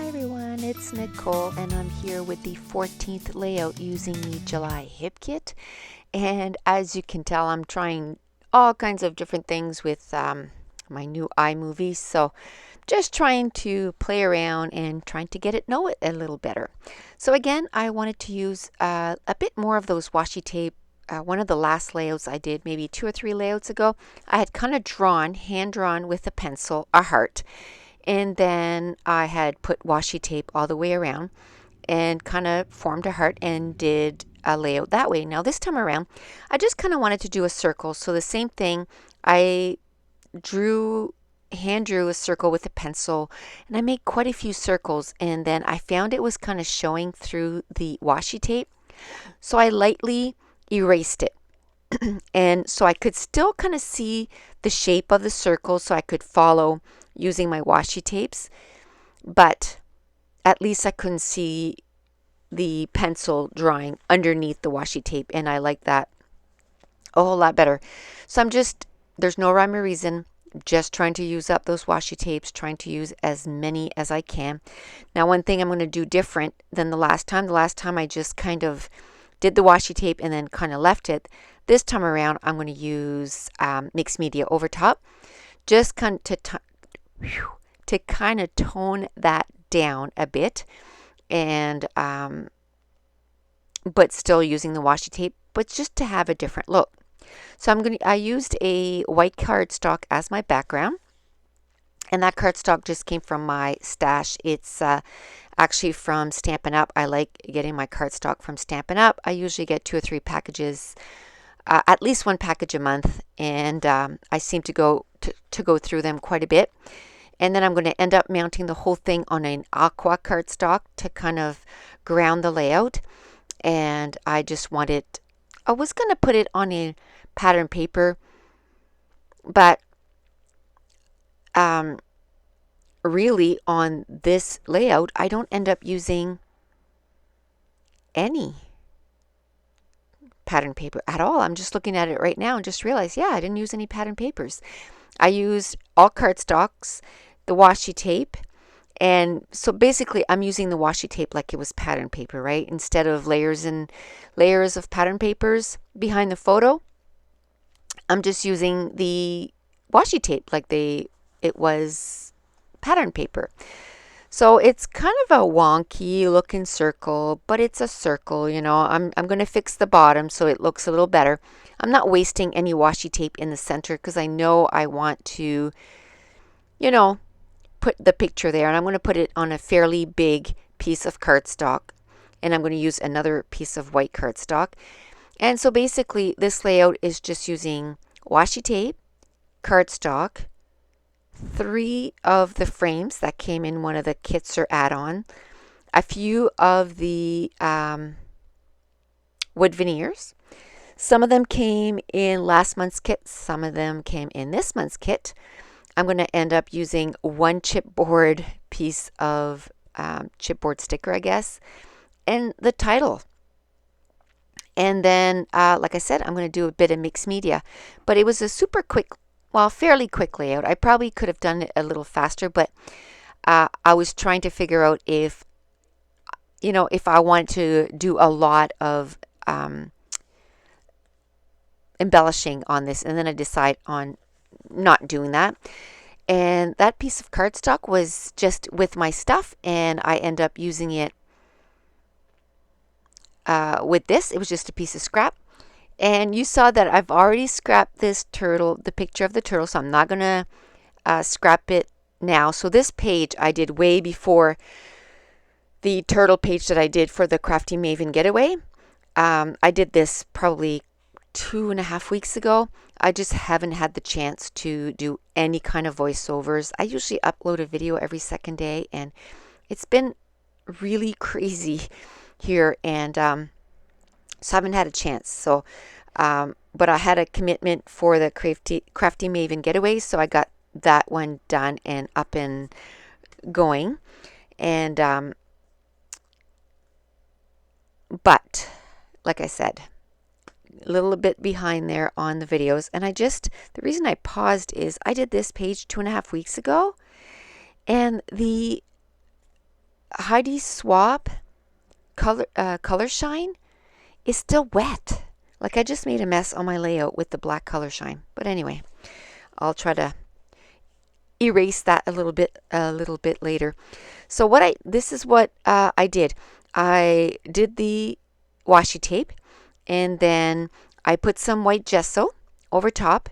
everyone, it's Nicole and I'm here with the 14th layout using the July Hip Kit. And as you can tell, I'm trying all kinds of different things with my new iMovie. So just trying to play around and trying to know it a little better. So again, I wanted to use a bit more of those washi tape. One of the last layouts I did maybe 2 or 3 layouts ago, I had kind of hand drawn with a pencil a heart. And then I had put washi tape all the way around and kind of formed a heart and did a layout that way. Now this time around, I just kind of wanted to do a circle. So the same thing, I hand drew a circle with a pencil, and I made quite a few circles, and then I found it was kind of showing through the washi tape. So I lightly erased it. And so I could still kind of see the shape of the circle, so I could follow using my washi tapes, but at least I couldn't see the pencil drawing underneath the washi tape, and I like that a whole lot better. So there's no rhyme or reason, just trying to use up those washi tapes, trying to use as many as I can. Now one thing I'm going to do different than the last time I just kind of did the washi tape and then kind of left it. This time around I'm going to use mixed media over top, just kind of to kind of tone that down a bit, and but still using the washi tape, but just to have a different look. So I used a white cardstock as my background, and that cardstock just came from my stash. It's actually from Stampin' Up. I like getting my cardstock from Stampin' Up. I usually get 2 or 3 packages, at least 1 package a month, and I seem to go through them quite a bit. And then I'm going to end up mounting the whole thing on an aqua cardstock to kind of ground the layout. And I was going to put it on a pattern paper, but really on this layout, I don't end up using any pattern paper at all. I'm just looking at it right now and just realized, yeah, I didn't use any pattern papers. I used all cardstocks, the washi tape, and so basically I'm using the washi tape like it was pattern paper, right? Instead of layers and layers of pattern papers behind the photo, I'm just using the washi tape like it was pattern paper. So it's kind of a wonky looking circle, but it's a circle, I'm going to fix the bottom so it looks a little better. I'm not wasting any washi tape in the center because I know I want to, put the picture there, and I'm going to put it on a fairly big piece of cardstock, and I'm going to use another piece of white cardstock. And so basically this layout is just using washi tape, cardstock, 3 of the frames that came in one of the kits or add-on, a few of the wood veneers. Some of them came in last month's kit, some of them came in this month's kit. I'm going to end up using 1 chipboard piece of chipboard sticker, I guess, and the title. And then, like I said, I'm going to do a bit of mixed media. But it was a fairly quick layout. I probably could have done it a little faster, but I was trying to figure out if I wanted to do a lot of embellishing on this, and then I decide on not doing that. And that piece of cardstock was just with my stuff, and I end up using it with this. It was just a piece of scrap. And you saw that I've already scrapped this turtle, the picture of the turtle, so I'm not going to scrap it now. So this page I did way before the turtle page that I did for the Crafty Maven Getaway. I did this probably 2.5 weeks ago. I just haven't had the chance to do any kind of voiceovers. I usually upload a video every second day, and it's been really crazy here, and so I haven't had a chance. So, but I had a commitment for the Crafty Maven Getaway, so I got that one done and up and going. And but like I said, a little bit behind there on the videos, and the reason I paused is I did this page 2.5 weeks ago, and the Heidi Swap color shine is still wet. Like I just made a mess on my layout with the black color shine. But anyway, I'll try to erase that a little bit later. So this is what I did. I did the washi tape, and then I put some white gesso over top,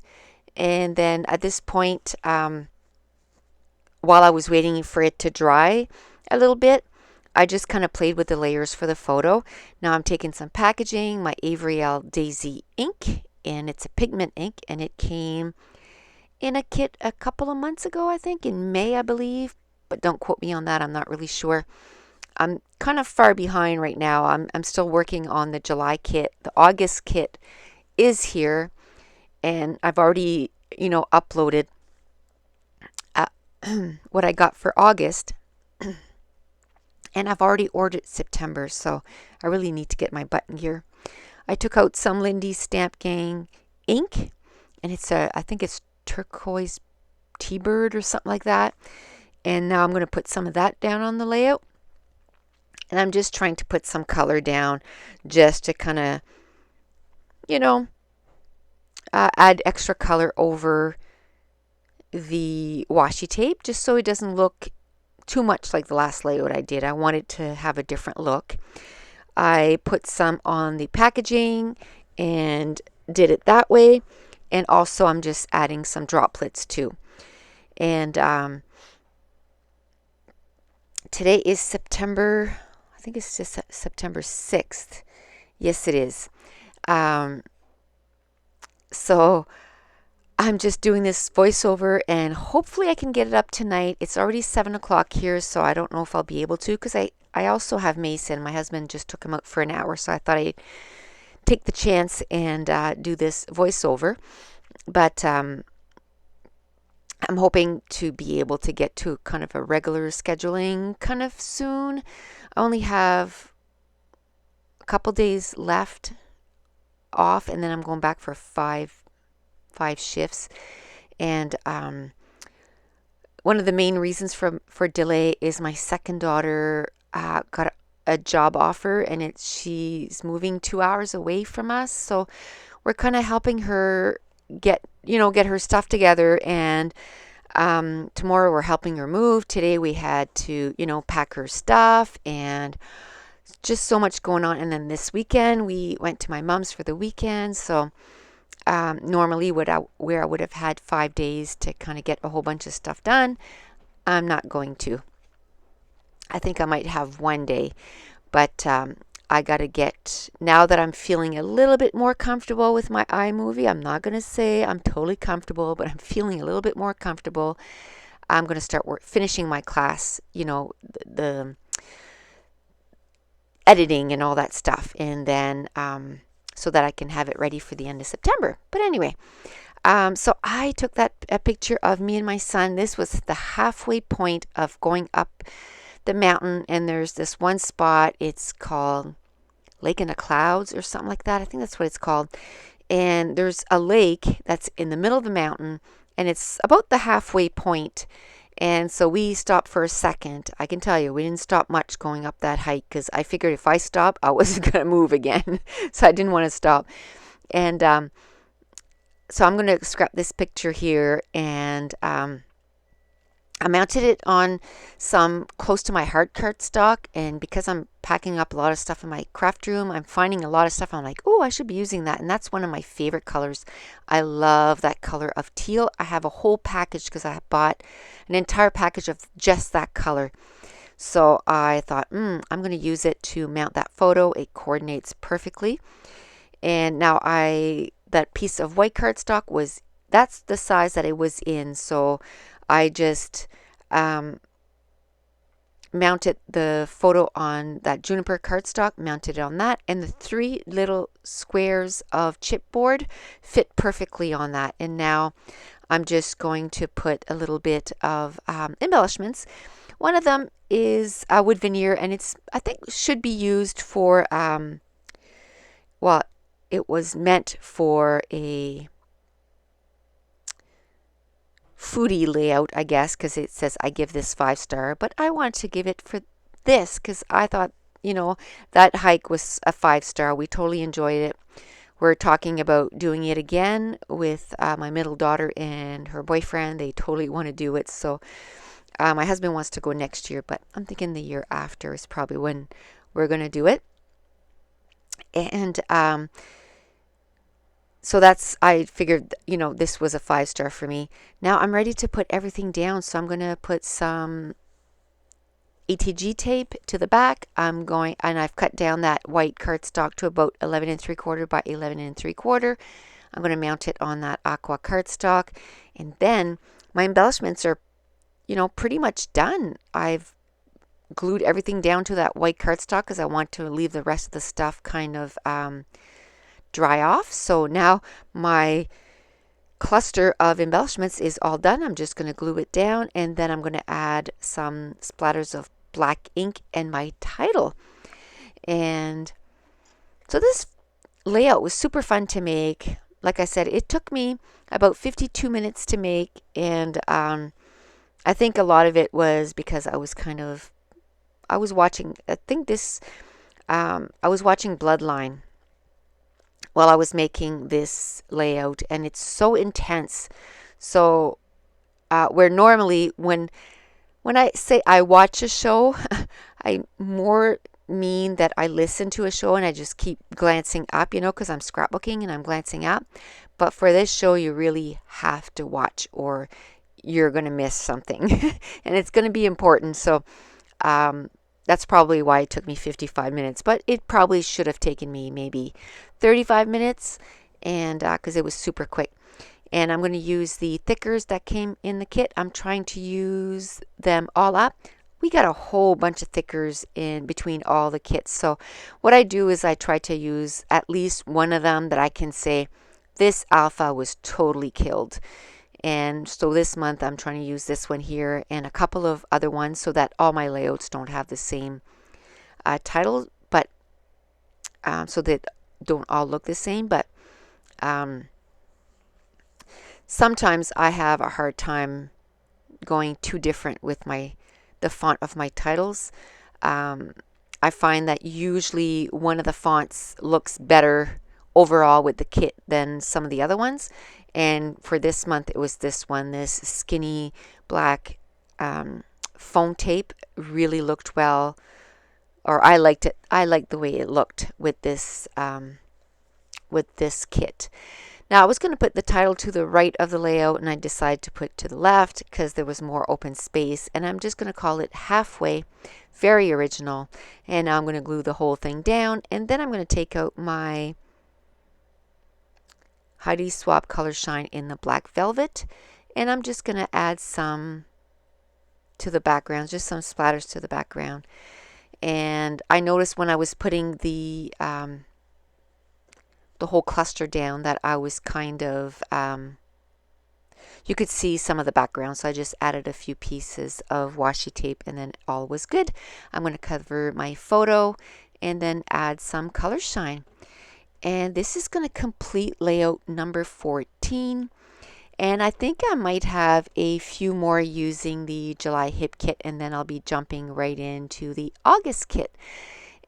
and then at this point, while I was waiting for it to dry a little bit, I just kind of played with the layers for the photo. Now I'm taking some packaging, my Avriel Daisy ink, and it's a pigment ink, and it came in a kit a couple of months ago, I think, in May, I believe, but don't quote me on that. I'm not really sure. I'm kind of far behind right now. I'm still working on the July kit. The August kit is here, and I've already, uploaded what I got for August, and I've already ordered September, so I really need to get my butt in gear. I took out some Lindy's Stamp Gang ink, and I think it's turquoise T-bird or something like that. And now I'm going to put some of that down on the layout. And I'm just trying to put some color down just to kind of, add extra color over the washi tape, just so it doesn't look too much like the last layout I did. I wanted to have a different look. I put some on the packaging and did it that way. And also I'm just adding some droplets too. And today is September, I think it's just September 6th. Yes, it is. So I'm just doing this voiceover, and hopefully I can get it up tonight. It's already 7 o'clock here, so I don't know if I'll be able to, because I also have Mason. My husband just took him out for an hour, so I thought I'd take the chance and do this voiceover. But I'm hoping to be able to get to kind of a regular scheduling kind of soon. I only have a couple days left off, and then I'm going back for five shifts. And one of the main reasons for delay is my second daughter got a job offer, and she's moving 2 hours away from us, so we're kind of helping her get her stuff together. And tomorrow we're helping her move. Today we had to pack her stuff, and just so much going on. And then this weekend we went to my mom's for the weekend. So normally where I would have had 5 days to kind of get a whole bunch of stuff done, I'm not going to. I think I might have 1 day, but I got to get, now that I'm feeling a little bit more comfortable with my iMovie, I'm not going to say I'm totally comfortable, but I'm feeling a little bit more comfortable. I'm going to start finishing my class, the editing and all that stuff, and then so that I can have it ready for the end of September. But anyway, so I took a picture of me and my son. This was the halfway point of going up the mountain, and there's this one spot. It's called Lake in the Clouds or something like that. I think that's what it's called. And there's a lake that's in the middle of the mountain, and it's about the halfway point. And so we stopped for a second. I can tell you, we didn't stop much going up that hike, because I figured if I stopped, I wasn't going to move again. So I didn't want to stop. And so I'm going to scrap this picture here, and I mounted it on some close to my hard cardstock, and because I'm packing up a lot of stuff in my craft room, I'm finding a lot of stuff. I'm like, oh, I should be using that. And that's one of my favorite colors. I love that color of teal. I have a whole package because I bought an entire package of just that color. So I thought, I'm going to use it to mount that photo. It coordinates perfectly. And now that piece of white cardstock that's the size that it was in. So I just mounted the photo on that juniper cardstock, mounted it on that, and the 3 little squares of chipboard fit perfectly on that. And now I'm just going to put a little bit of embellishments. One of them is wood veneer, and I think should be used for, it was meant for a foodie layout, I guess, because it says I give this 5-star, but I want to give it for this because I thought, you know, that hike was a 5-star. We totally enjoyed it. We're talking about doing it again with my middle daughter and her boyfriend. They totally want to do it. So my husband wants to go next year, but I'm thinking the year after is probably when we're going to do it. And so that's, I figured, you know, this was a 5-star for me. Now I'm ready to put everything down. So I'm going to put some ATG tape to the back. I'm going, and I've cut down that white cardstock to about 11 3/4 by 11 3/4. I'm going to mount it on that aqua cardstock. And then my embellishments are, you know, pretty much done. I've glued everything down to that white cardstock because I want to leave the rest of the stuff kind of dry off. So now my cluster of embellishments is all done. I'm just going to glue it down, and then I'm going to add some splatters of black ink and my title. And so this layout was super fun to make. Like I said, it took me about 52 minutes to make, and I think a lot of it was because I was watching, I was watching Bloodline while I was making this layout, and it's so intense. So where normally when I say I watch a show, I more mean that I listen to a show and I just keep glancing up, you know, because I'm scrapbooking and I'm glancing up. But for this show, you really have to watch or you're going to miss something and it's going to be important. So that's probably why it took me 55 minutes, but it probably should have taken me maybe 35 minutes, and because it was super quick. And I'm going to use the thickers that came in the kit. I'm trying to use them all up. We got a whole bunch of thickers in between all the kits. So what I do is I try to use at least one of them that I can say, this alpha was totally killed. And so this month I'm trying to use this one here and a couple of other ones so that all my layouts don't have the same title, but so that don't all look the same. But sometimes I have a hard time going too different with the font of my titles. I find that usually one of the fonts looks better overall with the kit than some of the other ones. And for this month, it was this one, this skinny black foam tape really looked well, or I liked it. I liked the way it looked with this kit. Now I was going to put the title to the right of the layout, and I decided to put to the left because there was more open space, and I'm just going to call it Halfway. Very original. And now I'm going to glue the whole thing down, and then I'm going to take out my Heidi Swapp Color Shine in the black velvet, and I'm just going to add some to the background, just some splatters to the background. And I noticed when I was putting the whole cluster down that I was kind of you could see some of the background, so I just added a few pieces of washi tape and then all was good. I'm going to cover my photo and then add some color shine. And this is going to complete layout number 14. And I think I might have a few more using the July hip kit, and then I'll be jumping right into the August kit.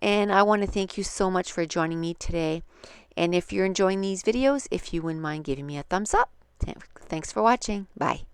And I want to thank you so much for joining me today. And if you're enjoying these videos, if you wouldn't mind giving me a thumbs up. Thanks for watching. Bye.